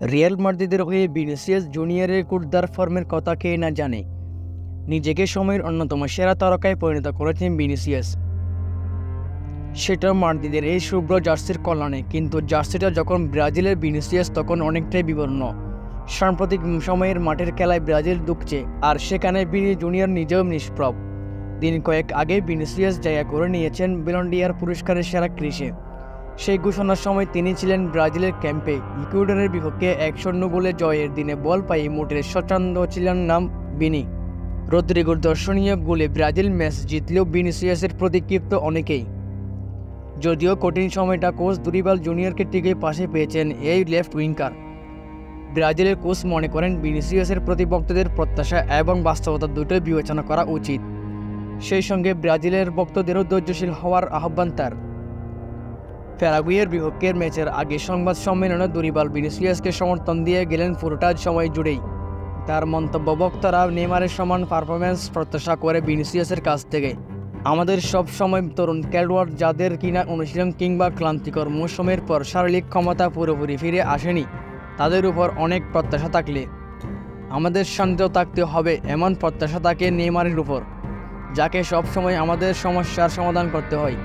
Real মাদ্রিদের হয়ে Vinicius জুনিয়রের কুর্দার ফর্মের কথা কে না জানে। নিজেকে সময়ের অন্যতম সেরা তারকায় পরিণত করেছেন ভিনিসিয়াস, সেটা মাদ্রিদের এই শুভ্র জার্সির কল্যাণে। কিন্তু জার্সিটা যখন ব্রাজিলের ভিনিসিয়াস তখন অনেকটাই বিবর্ণ। সাম্প্রতিক সময়ের মাঠের খেলায় ব্রাজিল দুঃখছে, আর সেখানে ভিনি জুনিয়র নিজেও নিষ্প্রভ। দিন কয়েক আগে ভিনিসিয়াস জায়গা করে নিয়েছেন ব্যালন ডি'অর পুরস্কারের সেরা ক্রিসে। সেই ঘোষণার সময় তিনি ছিলেন ব্রাজিলের ক্যাম্পে। ইকুয়েডরের বিপক্ষে 1-0 গোলে জয়ের দিনে বল পায়ে মোটের স্বচ্ছন্দ ছিলেন নাম ভিনি। রদ্রিগোর দর্শনীয় গোলে ব্রাজিল ম্যাচ জিতলেও ভিনিসিয়াসের প্রতি ক্ষিপ্ত অনেকেই। যদিও কঠিন সময়টা কোচ দুরিবাল জুনিয়রকে টিকে পাশে পেয়েছেন এই লেফট উইঙ্গার। ব্রাজিলের কোচ মনে করেন ভিনিসিয়াসের প্রতি ভক্তদের প্রত্যাশা এবং বাস্তবতা দুটোই বিবেচনা করা উচিত। সেই সঙ্গে ব্রাজিলের ভক্তদেরও ধৈর্যশীল হওয়ার আহ্বান তার। প্যারাগুয়ের বিপক্ষের ম্যাচের আগে সংবাদ সম্মেলনে দুরিবাল ভিনিসিয়াসকে সমর্থন দিয়ে গেলেন পুরোটা সময় জুড়েই। তার মন্তব্য, ভক্তরা নেইমারের সমান পারফরম্যান্স প্রত্যাশা করে ভিনিসিয়াসের কাছ থেকে। আমাদের সব সময় তরুণ খেলোয়াড় যাদের কিনা অনুশীলন কিংবা ক্লান্তিকর মৌসুমের পর শারীরিক ক্ষমতা পুরোপুরি ফিরে আসেনি, তাদের উপর অনেক প্রত্যাশা থাকলে আমাদের শান্ত থাকতে হবে। এমন প্রত্যাশা থাকে নেইমারের উপর, যাকে সব সময় আমাদের সমস্যার সমাধান করতে হয়।